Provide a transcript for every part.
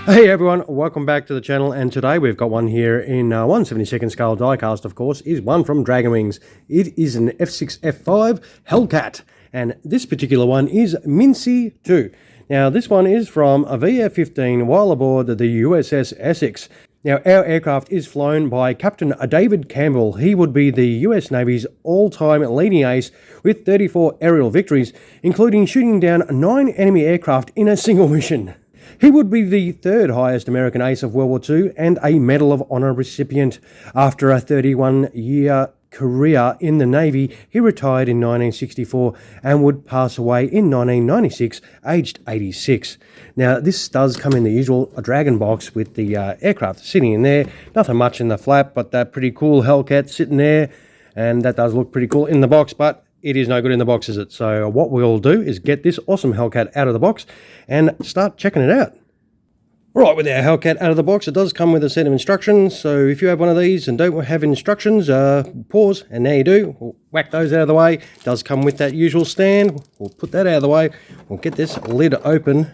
Hey everyone, welcome back to the channel, and today we've got one here in 1/72nd scale diecast, of course, is one from Dragon Wings. It is an F6F5 Hellcat, and this particular one is Minsi II. Now this one is from a VF-15 while aboard the USS Essex. Now our aircraft is flown by Captain David Campbell. He would be the US Navy's all-time leading ace with 34 aerial victories, including shooting down 9 enemy aircraft in a single mission. He would be the third highest American ace of World War II and a Medal of Honor recipient. After a 31-year career in the Navy, he retired in 1964 and would pass away in 1996, aged 86. Now, this does come in the usual Dragon box with the aircraft sitting in there. Nothing much in the flap, but that pretty cool Hellcat sitting there, and that does look pretty cool in the box, but it is no good in the box, is it? So what we'll do is get this awesome Hellcat out of the box and start checking it out. Right, with our Hellcat out of the box, it does come with a set of instructions. So if you have one of these and don't have instructions, pause, and now you do. We'll whack those out of the way. It does come with that usual stand. We'll put that out of the way. We'll get this lid open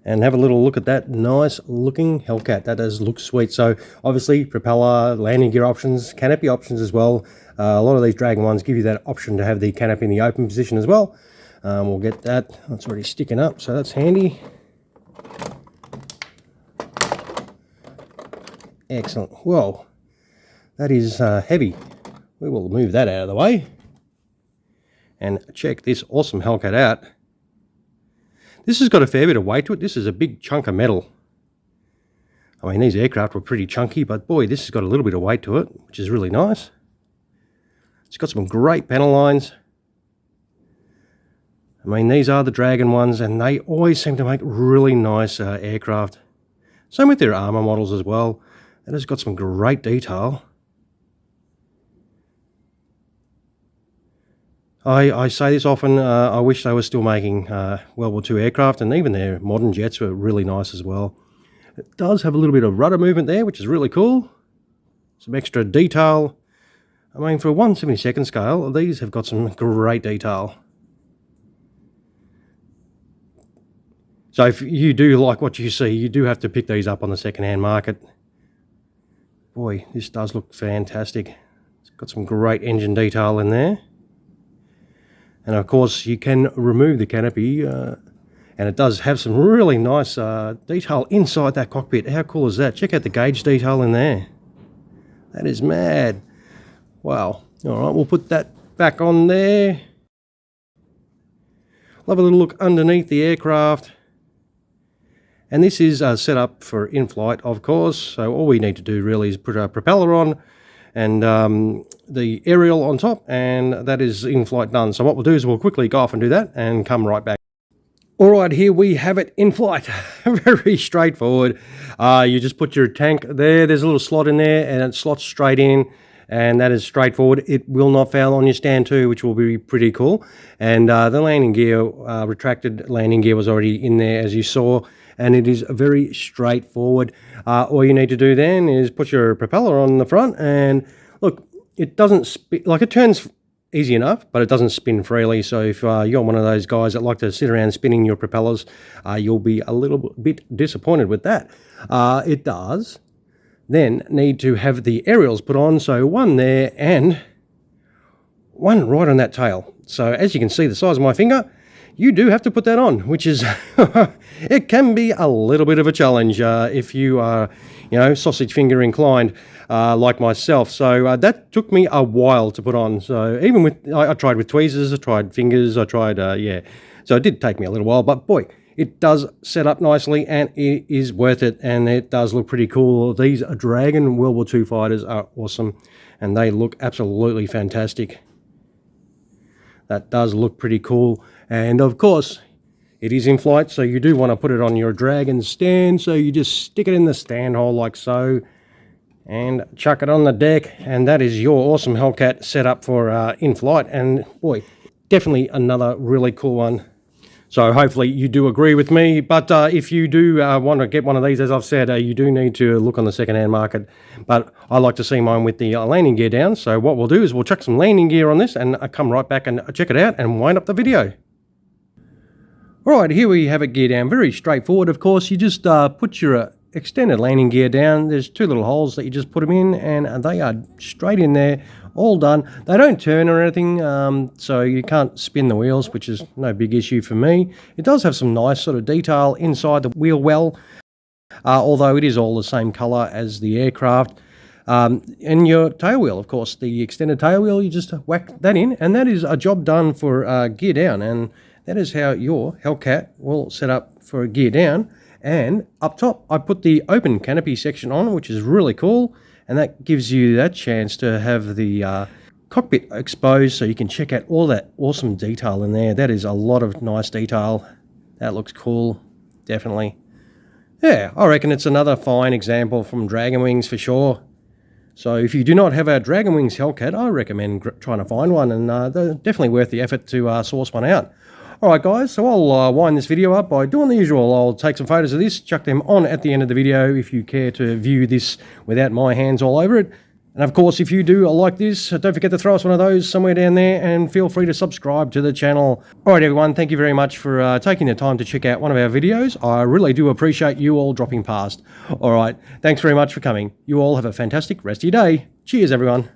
and have a little look at that nice looking Hellcat. That does look sweet. So obviously propeller, landing gear options, canopy options as well. A lot of these Dragon ones give you that option to have the canopy in the open position as well. We'll get that. That's already sticking up, so that's handy. Excellent. Whoa, that is heavy. We will move that out of the way and check this awesome Hellcat out. This has got a fair bit of weight to it. This is a big chunk of metal. I mean, these aircraft were pretty chunky, but boy, this has got a little bit of weight to it, which is really nice. It's got some great panel lines. I mean, these are the Dragon ones, and they always seem to make really nice aircraft. Same with their armor models as well. That has got some great detail. I say this often, I wish they were still making World War II aircraft, and even their modern jets were really nice as well. It does have a little bit of rudder movement there, which is really cool. Some extra detail. I mean, for a 1/72nd scale, these have got some great detail. So if you do like what you see, you do have to pick these up on the second-hand market. Boy, this does look fantastic. It's got some great engine detail in there. And of course, you can remove the canopy, and it does have some really nice detail inside that cockpit. How cool is that? Check out the gauge detail in there. That is mad. Wow. All right, we'll put that back on there. We'll have a little look underneath the aircraft. And this is set up for in-flight, of course. So all we need to do really is put a propeller on and the aerial on top, and that is in-flight done. So what we'll do is we'll quickly go off and do that and come right back. All right, here we have it in flight. Very straightforward. You just put your tank there. There's a little slot in there, and it slots straight in. And that is straightforward. It will not fail on your stand too, which will be pretty cool. And the landing gear, retracted landing gear was already in there, as you saw. And it is very straightforward. All you need to do then is put your propeller on the front, and look, it doesn't spin, like it turns easy enough, but it doesn't spin freely. So if you're one of those guys that like to sit around spinning your propellers, you'll be a little bit disappointed with that. It does then need to have the aerials put on, so one there and one right on that tail. So as you can see the size of my finger, you do have to put that on, which is, it can be a little bit of a challenge if you are, you know, sausage finger inclined like myself. So that took me a while to put on. So even with, I tried with tweezers, I tried fingers, I tried, yeah. So it did take me a little while, but boy, it does set up nicely and it is worth it, and it does look pretty cool. These Dragon World War II fighters are awesome and they look absolutely fantastic. That does look pretty cool. And of course, it is in flight, so you do want to put it on your Dragon stand. So you just stick it in the stand hole like so and chuck it on the deck. And that is your awesome Hellcat set up for in flight. And boy, definitely another really cool one. So hopefully you do agree with me, but if you do want to get one of these, as I've said, you do need to look on the second-hand market. But I like to see mine with the landing gear down. So what we'll do is we'll chuck some landing gear on this and come right back and check it out and wind up the video. Alright, here we have it gear down. Very straightforward, of course. You just put your extended landing gear down. There's two little holes that you just put them in, and they are straight in there, all done. They don't turn or anything, so you can't spin the wheels, which is no big issue for me. It does have some nice sort of detail inside the wheel well, although it is all the same colour as the aircraft. And your tail wheel, of course, the extended tail wheel, you just whack that in, and that is a job done for gear down. And that is how your Hellcat will set up for a gear down. And up top, I put the open canopy section on, which is really cool. And that gives you that chance to have the cockpit exposed so you can check out all that awesome detail in there. That is a lot of nice detail. That looks cool, definitely. Yeah, I reckon it's another fine example from Dragon Wings for sure. So if you do not have a Dragon Wings Hellcat, I recommend trying to find one, and they're definitely worth the effort to source one out. Alright guys, so I'll wind this video up by doing the usual. I'll take some photos of this, chuck them on at the end of the video if you care to view this without my hands all over it. And of course, if you do like this, don't forget to throw us one of those somewhere down there, and feel free to subscribe to the channel. Alright everyone, thank you very much for taking the time to check out one of our videos. I really do appreciate you all dropping past. Alright, thanks very much for coming. You all have a fantastic rest of your day. Cheers everyone.